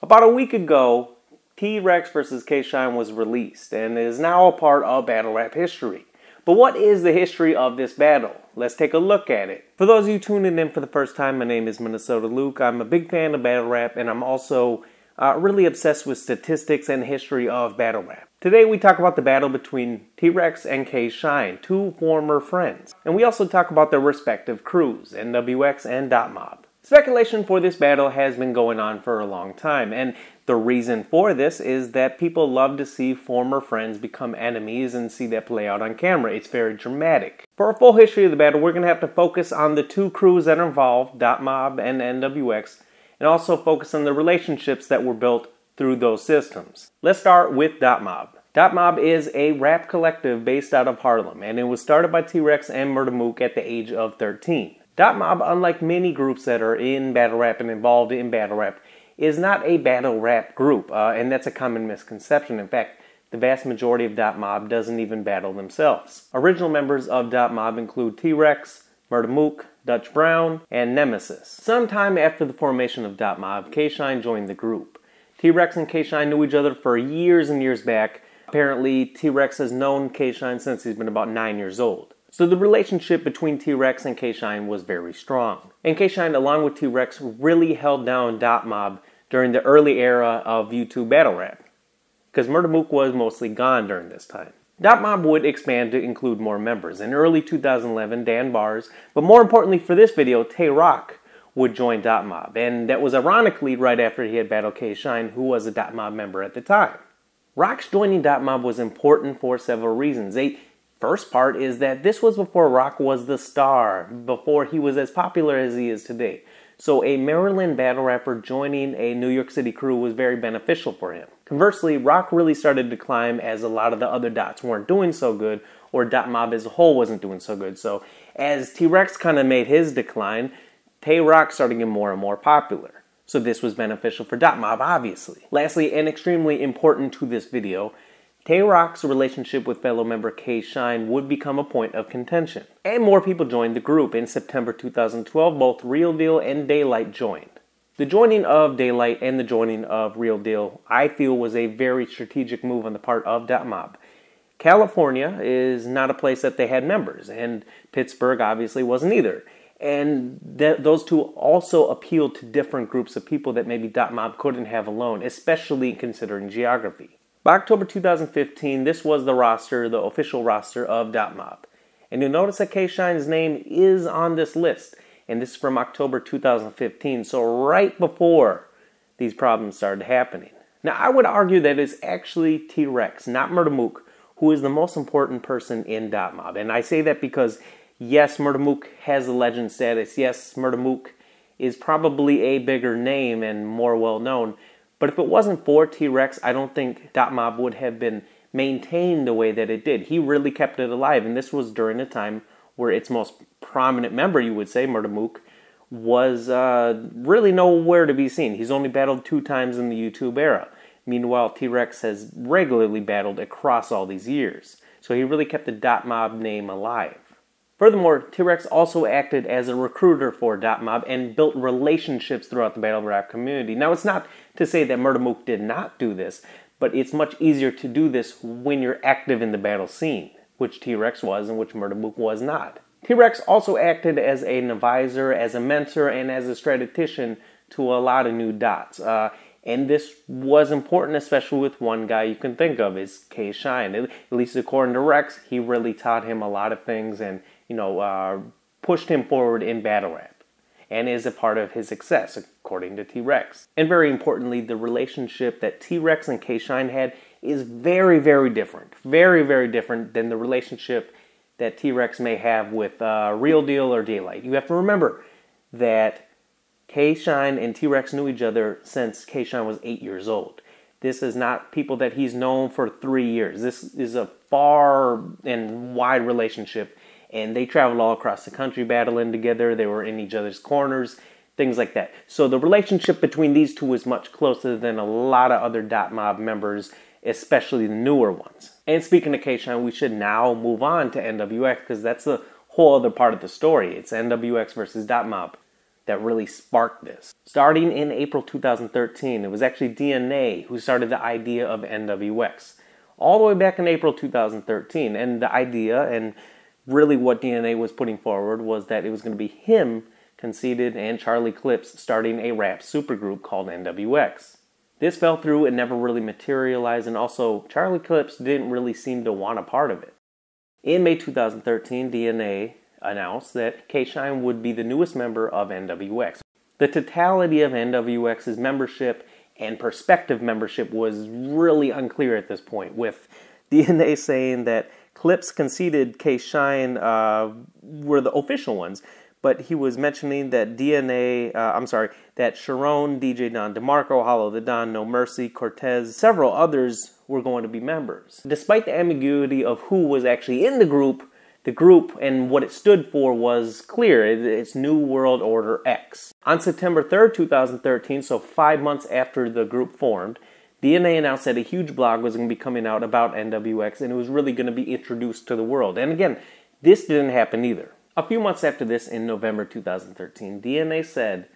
About a week ago, TRex vs. K-Shine was released and is now a part of battle rap history. But what is the history of this battle? Let's take a look at it. For those of you tuning in for the first time, my name is Minnesota Luke. I'm a big fan of battle rap, and I'm also really obsessed with statistics and history of battle rap. Today we talk about the battle between TRex and K-Shine, two former friends. And we also talk about their respective crews, NWX and Dot Mob. Speculation for this battle has been going on for a long time, and the reason for this is that people love to see former friends become enemies and see that play out on camera. It's very dramatic. For a full history of the battle, we're going to have to focus on the two crews that are involved, Dot Mob and NWX, and also focus on the relationships that were built through those systems. Let's start with Dot Mob. Dot Mob is a rap collective based out of Harlem, and it was started by TRex and Murda Mook at the age of 13. Dot Mob, unlike many groups that are in battle rap and involved in battle rap, is not a battle rap group, and that's a common misconception. In fact, the vast majority of Dot Mob doesn't even battle themselves. Original members of Dot Mob include TRex, Murda Mook, Dutch Brown, and Nemesis. Sometime after the formation of Dot Mob, K-Shine joined the group. TRex and K-Shine knew each other for years and years back. Apparently, TRex has known K-Shine since he's been about 9 years old. So the relationship between TRex and K-Shine was very strong. And K-Shine, along with TRex, really held down Dot Mob during the early era of YouTube battle rap, because Murda Mook was mostly gone during this time. Dot Mob would expand to include more members. In early 2011, Dan Bars, but more importantly for this video, Tay Rock would join Dot Mob, and that was ironically right after he had battled K-Shine, who was a Dot Mob member at the time. Rock's joining Dot Mob was important for several reasons. First part is that this was before Rock was the star, before he was as popular as he is today. So a Maryland battle rapper joining a New York City crew was very beneficial for him. Conversely, Rock really started to climb as a lot of the other Dots weren't doing so good, or Dot Mob as a whole wasn't doing so good. So as TRex kind of made his decline, Tay Rock started getting more and more popular. So this was beneficial for Dot Mob, obviously. Lastly, and extremely important to this video, Tay Rock's relationship with fellow member K-Shine would become a point of contention. And more people joined the group. In September 2012, both Real Deal and Daylight joined. The joining of Daylight and the joining of Real Deal, I feel, was a very strategic move on the part of Dot Mob. California is not a place that they had members, and Pittsburgh obviously wasn't either. And those two also appealed to different groups of people that maybe Dot Mob couldn't have alone, especially considering geography. By October 2015, this was the roster, the official roster of Dot Mob. And you'll notice that K-Shine's name is on this list. And this is from October 2015, so right before these problems started happening. Now, I would argue that it's actually TRex, not Murda Mook, who is the most important person in Dot Mob. And I say that because, yes, Murda Mook has a legend status. Yes, Murda Mook is probably a bigger name and more well-known. But if it wasn't for TRex, I don't think Dot Mob would have been maintained the way that it did. He really kept it alive, and this was during a time where its most prominent member, you would say, Murda Mook, was really nowhere to be seen. He's only battled 2 times in the YouTube era. Meanwhile, TRex has regularly battled across all these years. So he really kept the Dot Mob name alive. Furthermore, TRex also acted as a recruiter for Dot Mob and built relationships throughout the battle rap community. Now, it's not to say that Murda Mook did not do this, but it's much easier to do this when you're active in the battle scene, which TRex was and which Murda Mook was not. TRex also acted as an advisor, as a mentor, and as a strategician to a lot of new Dots. And this was important, especially with one guy you can think of, is K-Shine. At least according to Rex, he really taught him a lot of things and, pushed him forward in battle rap, and is a part of his success, according to TRex. And very importantly, the relationship that TRex and K-Shine had is very, very different. Very, very different than the relationship that TRex may have with Real Deal or Daylight. You have to remember that K-Shine and TRex knew each other since K-Shine was 8 years old. This is not people that he's known for 3 years. This is a far and wide relationship, and they traveled all across the country battling together. They were in each other's corners, things like that. So the relationship between these two is much closer than a lot of other Dot Mob members, especially the newer ones. And speaking of K-Shine, we should now move on to NWX, because that's the whole other part of the story. It's NWX versus Dot Mob. that really sparked this. Starting in April 2013, it was actually DNA who started the idea of NWX. All the way back in April 2013. And the idea, and really what DNA was putting forward, was that it was going to be him, Conceited, and Charlie Clips starting a rap supergroup called NWX. This fell through and never really materialized, and also Charlie Clips didn't really seem to want a part of it. In May 2013, DNA announced that K-Shine would be the newest member of NWX. The totality of NWX's membership and prospective membership was really unclear at this point, with DNA saying that Clips, Conceited, K-Shine were the official ones, but he was mentioning that that Sharon, DJ Don DeMarco, Hollow the Don, No Mercy, Cortez, several others were going to be members. Despite the ambiguity of who was actually in the group and what it stood for was clear. It's New World Order X. On September 3rd, 2013, so 5 months after the group formed, DNA announced that a huge blog was going to be coming out about NWX, and it was really going to be introduced to the world. And again, this didn't happen either. A few months after this, in November 2013, DNA said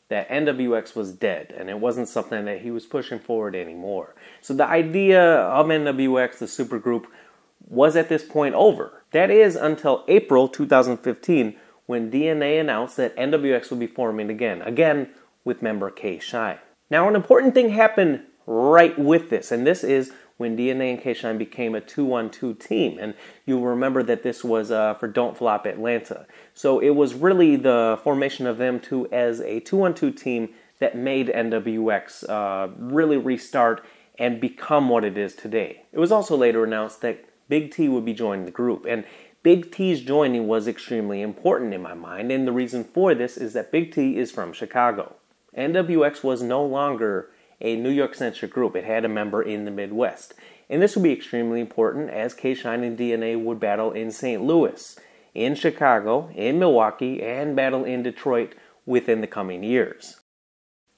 that NWX was dead, and it wasn't something that he was pushing forward anymore. So the idea of NWX, the supergroup, was at this point over. That is until April 2015, when DNA announced that NWX would be forming again with member K-Shine. Now, an important thing happened right with this, and this is when DNA and K-Shine became a 2-1-2 team. And you'll remember that this was for Don't Flop Atlanta. So it was really the formation of them two as a 2-1-2 team that made NWX really restart and become what it is today. It was also later announced that Big T would be joining the group. And Big T's joining was extremely important in my mind. And the reason for this is that Big T is from Chicago. NWX was no longer a New York-centric group. It had a member in the Midwest. And this would be extremely important as K-Shine and DNA would battle in St. Louis, in Chicago, in Milwaukee, and battle in Detroit within the coming years.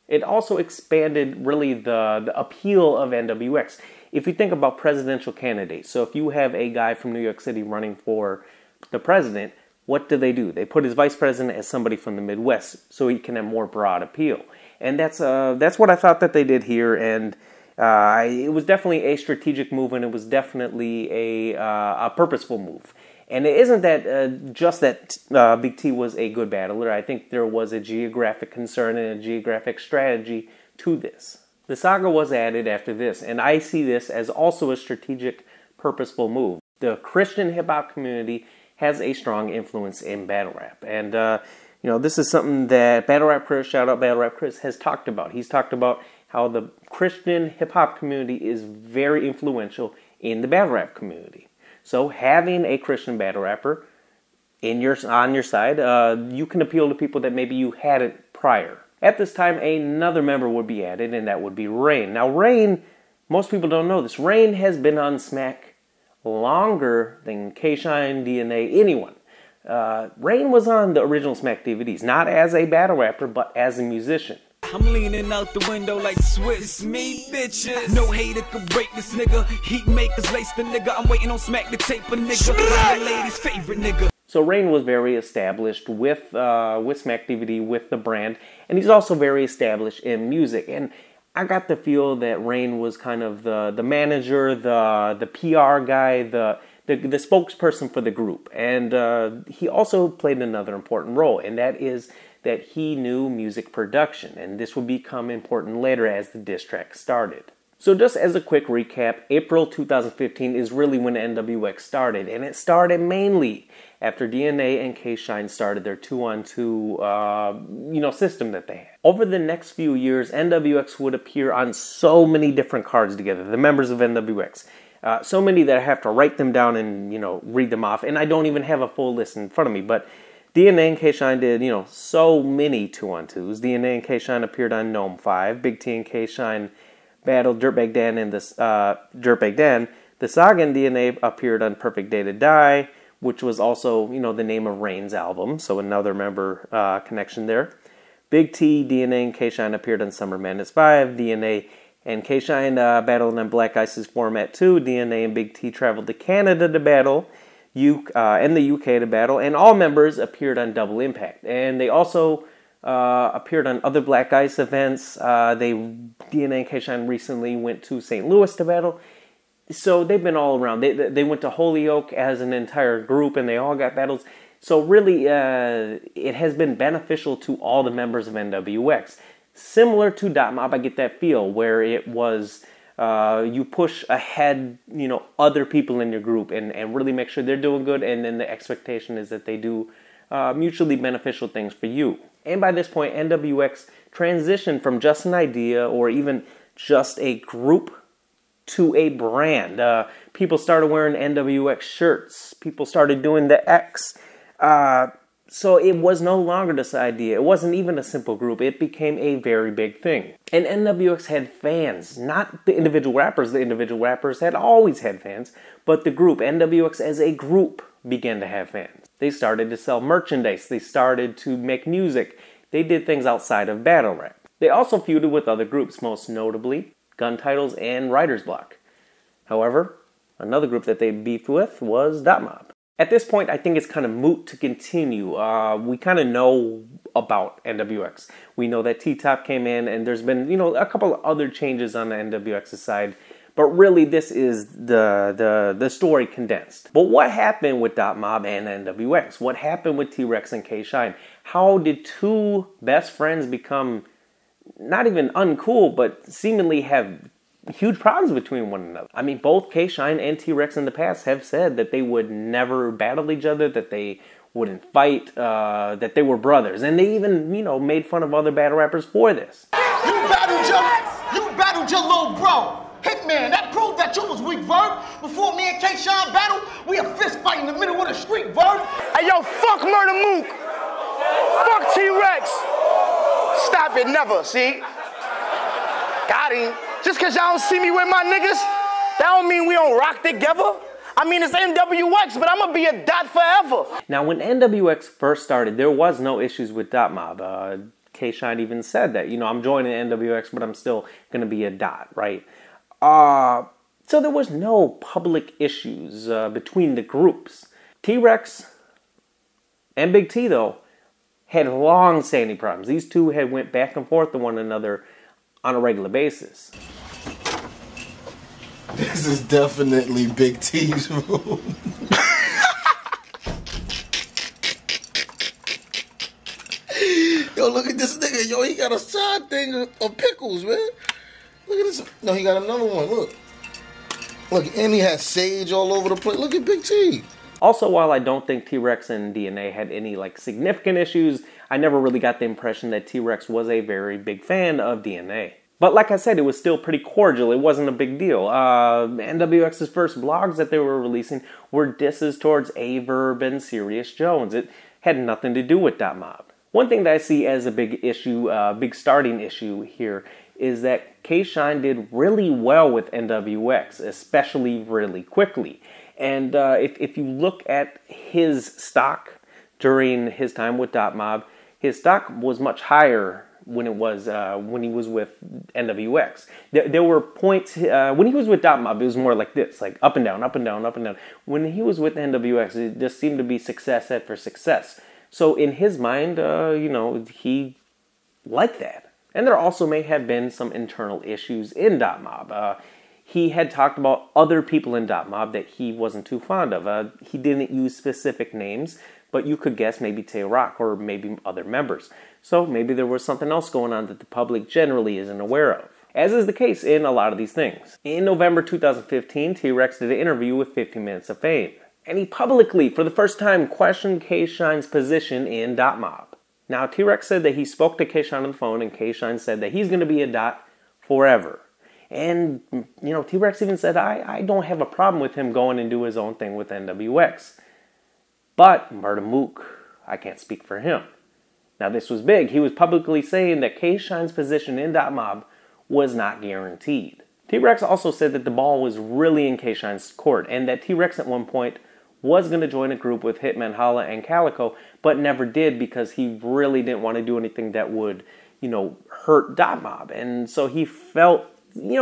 It also expanded really the appeal of NWX. If you think about presidential candidates, so if you have a guy from New York City running for the president, what do? They put his vice president as somebody from the Midwest so he can have more broad appeal. And that's what I thought that they did here, and it was definitely a strategic move, and it was definitely a purposeful move. And it isn't that just that Big T was a good battler. I think there was a geographic concern and a geographic strategy to this. The saga was added after this, and I see this as also a strategic, purposeful move. The Christian hip-hop community has a strong influence in battle rap, and this is something that Battle Rap Chris, shout out Battle Rap Chris, has talked about. He's talked about how the Christian hip-hop community is very influential in the battle rap community. So having a Christian battle rapper on your side, you can appeal to people that maybe you hadn't prior. At this time, another member would be added, and that would be Rain. Now, Rain, most people don't know this. Rain has been on Smack longer than K-Shine, DNA, anyone. Rain was on the original Smack DVDs, not as a battle rapper, but as a musician. I'm leaning out the window like Swiss. Me, bitches. No hater could break this nigga. Heat makers lace the nigga. I'm waiting on Smack to tape a nigga. My lady's favorite nigga. So Rain was very established with Smack DVD, with the brand, and he's also very established in music. And I got the feel that Rain was kind of the manager, the PR guy, the spokesperson for the group. And he also played another important role, and that is that he knew music production. And this would become important later as the diss track started. So just as a quick recap, April 2015 is really when NWX started. And it started mainly after DNA and K-Shine started their 2-on-2 system that they had. Over the next few years, NWX would appear on so many different cards together, the members of NWX. So many that I have to write them down and, read them off. And I don't even have a full list in front of me. But DNA and K-Shine did, so many 2-on-2s. DNA and K-Shine appeared on Gnome 5. Big T and K-Shine battled Dirtbag Dan and Dirtbag Dan. The Saga and DNA appeared on Perfect Day to Die, which was also, the name of Rain's album. So another member connection there. Big T, DNA, and K-Shine appeared on Summer Madness 5. DNA and K-Shine battled on Black Ice's Format 2. DNA and Big T traveled to Canada to battle, and the UK to battle, and all members appeared on Double Impact. And they also appeared on other Black Ice events. DNA and K-Shine recently went to St. Louis to battle. So they've been all around. They went to Holyoke as an entire group, and they all got battles. So really, it has been beneficial to all the members of NWX. Similar to Dot Mob, I get that feel where it was you push ahead, other people in your group and really make sure they're doing good, and then the expectation is that they do mutually beneficial things for you. And by this point, NWX transitioned from just an idea or even just a group to a brand. People started wearing NWX shirts. People started doing the X. So it was no longer this idea. It wasn't even a simple group. It became a very big thing. And NWX had fans, not the individual rappers. The individual rappers had always had fans, but the group, NWX as a group, began to have fans. They started to sell merchandise. They started to make music. They did things outside of battle rap. They also feuded with other groups, most notably Gun Titles and Writer's Block. However, another group that they beefed with was Dot Mob. At this point, I think it's kind of moot to continue. We kind of know about NWX. We know that T-Top came in, and there's been, a couple of other changes on the NWX's side. But really, this is the story condensed. But what happened with Dot Mob and NWX? What happened with T-Rex and K-Shine? How did two best friends become not even uncool, but seemingly have huge problems between one another? I mean, both K-Shine and T-Rex in the past have said that they would never battle each other, that they wouldn't fight, that they were brothers. And they even, made fun of other battle rappers for this. You battled your little bro. Hitman, that proved that you was weak, Verb. Before me and K-Shine battle, we a fist fight in the middle of the street, Verb. Hey, yo, fuck Murda Mook. Fuck T-Rex. Stop it, never, see? Got him. Just because y'all don't see me with my niggas, that don't mean we don't rock together. I mean, it's NWX, but I'm going to be a Dot forever. Now, when NWX first started, there was no issues with Dot Mob. K-Shine even said that, I'm joining NWX, but I'm still going to be a Dot, right? So there was no public issues between the groups. T-Rex and Big T, though, had long-standing problems. These two had went back and forth to one another on a regular basis. This is definitely Big T's room. Yo, look at this nigga. Yo, he got a side thing of pickles, man. Look at this. No, he got another one. Look. Look, and he has sage all over the place. Look at Big T. Also, while I don't think T-Rex and DNA had any significant issues, I never really got the impression that T-Rex was a very big fan of DNA. But like I said, it was still pretty cordial. It wasn't a big deal. NWX's first blogs that they were releasing were disses towards Averb and Serious Jones. It had nothing to do with Dot Mob. One thing that I see as a big issue, big starting issue here, is that K-Shine did really well with NWX, especially really quickly. And if you look at his stock during his time with Dot Mob, his stock was much higher when he was with NWX. There were points when he was with Dot Mob, it was more like this, like up and down, up and down, up and down. When he was with NWX, it just seemed to be success after success. So in his mind, he liked that. And there also may have been some internal issues in Dot Mob. He had talked about other people in Dot Mob that he wasn't too fond of. He didn't use specific names, but you could guess maybe Tay Rock or maybe other members. So maybe there was something else going on that the public generally isn't aware of, as is the case in a lot of these things. In November 2015, T-Rex did an interview with 15 Minutes of Fame, and he publicly, for the first time, questioned K-Shine's position in Dot Mob. Now, T-Rex said that he spoke to K-Shine on the phone, and K-Shine said that he's going to be a Dot forever. And, T-Rex even said, I don't have a problem with him going and do his own thing with NWX. But Murda Mook, I can't speak for him. Now, this was big. He was publicly saying that K-Shine's position in Dot Mob was not guaranteed. T-Rex also said that the ball was really in K-Shine's court, and that T-Rex at one point was going to join a group with Hitman Holla and Calico, but never did because he really didn't want to do anything that would, hurt Dot Mob. And so he felt,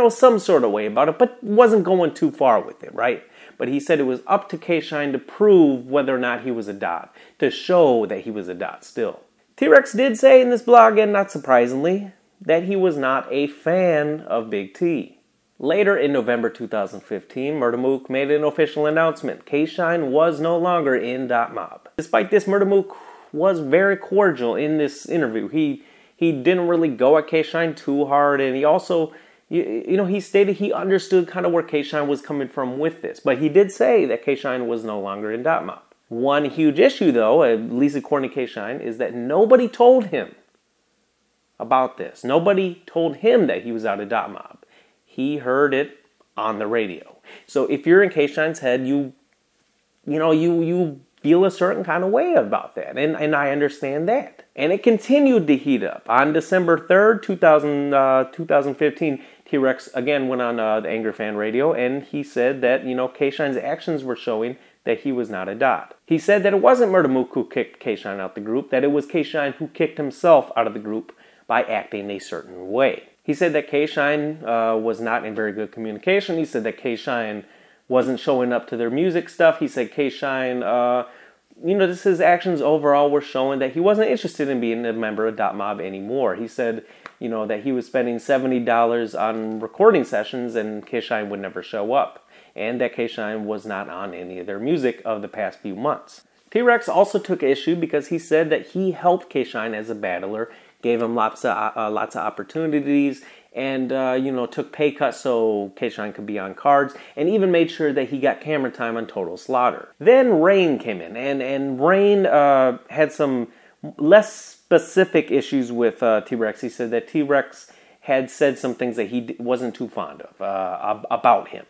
some sort of way about it, but wasn't going too far with it, right? But he said it was up to K-Shine to prove whether or not he was a Dot, to show that he was a Dot still. TRex did say in this blog, and not surprisingly, that he was not a fan of Big T. Later in November 2015, Murda Mook made an official announcement. K-Shine was no longer in Dot Mob. Despite this, Murda Mook was very cordial in this interview. He didn't really go at K-Shine too hard, and he also, he stated he understood kind of where K-Shine was coming from with this. But he did say that K-Shine was no longer in Dot Mob. One huge issue, though, at least according to K-Shine, is that nobody told him about this. Nobody told him that he was out of Dot Mob. He heard it on the radio. So if you're in K-Shine's head, you feel a certain kind of way about that. And I understand that. And it continued to heat up. On December 3rd, 2015, TRex again went on the Angry Fan Radio, and he said that, K-Shine's actions were showing that he was not a Dot. He said that it wasn't Murda Mook who kicked K-Shine out the group, that it was K-Shine who kicked himself out of the group by acting a certain way. He said that K-Shine was not in very good communication. He said that K-Shine wasn't showing up to their music stuff. He said K-Shine, his actions overall were showing that he wasn't interested in being a member of Dot Mob anymore. He said, that he was spending $70 on recording sessions and K-Shine would never show up. And that K-Shine was not on any of their music of the past few months. TRex also took issue because he said that he helped K-Shine as a battler, gave him lots of opportunities, and took pay cuts so K-Shine could be on cards, and even made sure that he got camera time on Total Slaughter. Then Rain came in, and Rain had some less specific issues with TRex. He said that TRex had said some things that he wasn't too fond of about him,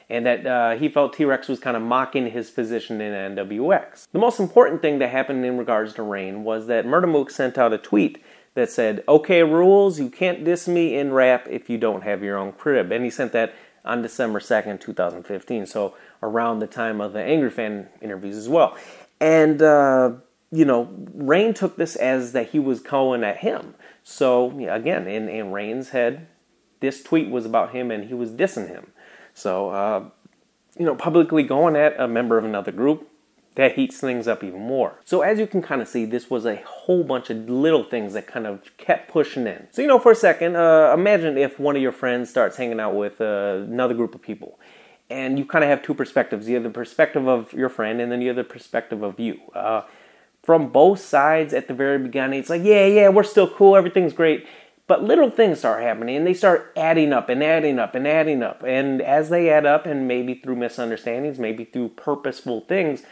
and that he felt TRex was kind of mocking his position in NWX. The most important thing that happened in regards to Rain was that Murda Mook sent out a tweet that said, "Okay, rules, you can't diss me in rap if you don't have your own crib." And he sent that on December 2nd, 2015, so around the time of the Angry Fan interviews as well. And, Rain took this as that he was going at him. So, again, in Rain's head, this tweet was about him and he was dissing him. So, publicly going at a member of another group, that heats things up even more. So as you can kind of see, this was a whole bunch of little things that kind of kept pushing in. So, for a second, imagine if one of your friends starts hanging out with another group of people. And you kind of have two perspectives. You have the perspective of your friend, and then you have the perspective of you. From both sides at the very beginning, it's like, yeah, we're still cool, everything's great. But little things start happening, and they start adding up and adding up and adding up. And as they add up, and maybe through misunderstandings, maybe through purposeful things,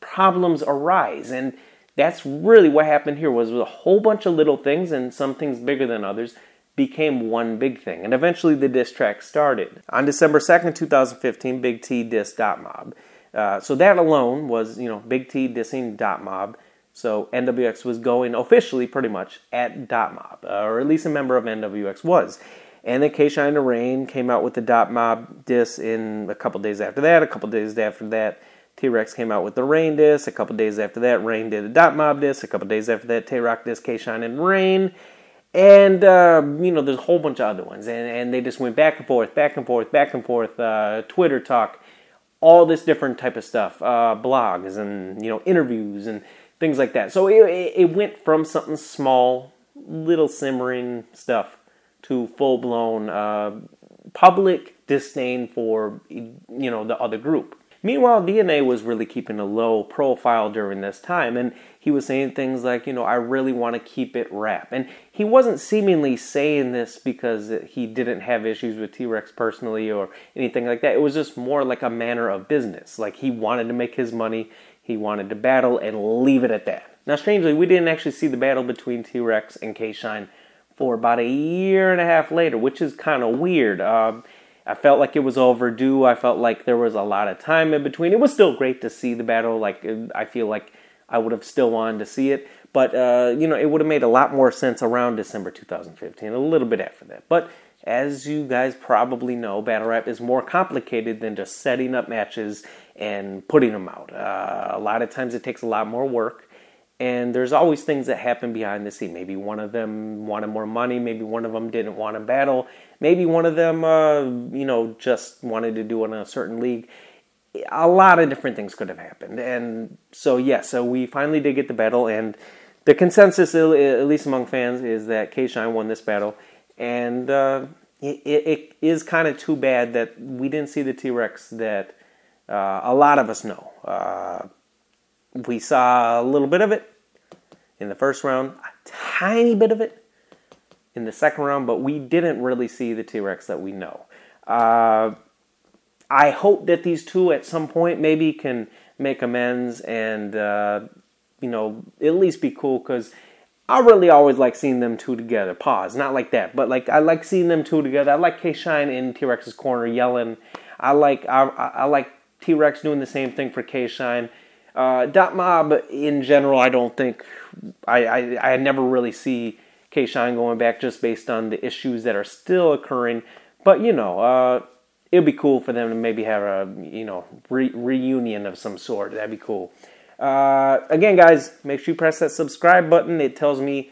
problems arise. And that's really what happened here, was a whole bunch of little things, and some things bigger than others became one big thing. And eventually the diss track started. On December 2nd, 2015, Big T dissed Dot Mob. So that alone was, Big T dissing Dot Mob. So NWX was going officially pretty much at Dot Mob, or at least a member of NWX was. And then K-Shine and Rain came out with the Dot Mob diss in a couple days after that. A couple days after that, TRex came out with the Rain diss. A couple days after that, Rain did a Dot Mob diss. A couple days after that, Tay-Rock dissed K-Shine and Rain. And, there's a whole bunch of other ones. And they just went back and forth, Twitter talk, all this different type of stuff, blogs and, interviews and things like that. So it went from something small, little simmering stuff, to full-blown public disdain for, the other group. Meanwhile, DNA was really keeping a low profile during this time, and he was saying things like, I really want to keep it rap. And he wasn't seemingly saying this because he didn't have issues with TRex personally or anything like that. It was just more like a manner of business. Like, he wanted to make his money, he wanted to battle, and leave it at that. Now, strangely, we didn't actually see the battle between TRex and K-Shine for about a year and a half later, which is kind of weird. I felt like it was overdue. I felt like there was a lot of time in between. It was still great to see the battle. Like, I feel like I would have still wanted to see it. But, it would have made a lot more sense around December 2015, a little bit after that. But as you guys probably know, battle rap is more complicated than just setting up matches and putting them out. A lot of times it takes a lot more work. And there's always things that happen behind the scene. Maybe one of them wanted more money. Maybe one of them didn't want to battle. Maybe one of them, just wanted to do it in a certain league. a lot of different things could have happened. And so, yeah, so we finally did get the battle, and the consensus, at least among fans, is that K-Shine won this battle. And it is kind of too bad that we didn't see the T-Rex that a lot of us know. We saw a little bit of it in the first round, a tiny bit of it in the second round, but we didn't really see the T-Rex that we know. I hope that these two at some point maybe can make amends and, you know, at least be cool, because I really always like seeing them two together. Pause. Not like that, but like I like seeing them two together. I like K-Shine in T-Rex's corner yelling. I like T-Rex doing the same thing for K-Shine. Dot Mob in general, I don't think I never really see K-Shine going back just based on the issues that are still occurring. But you know, it'd be cool for them to maybe have a, you know, reunion of some sort. That'd be cool. Again, guys, make sure you press that subscribe button. It tells me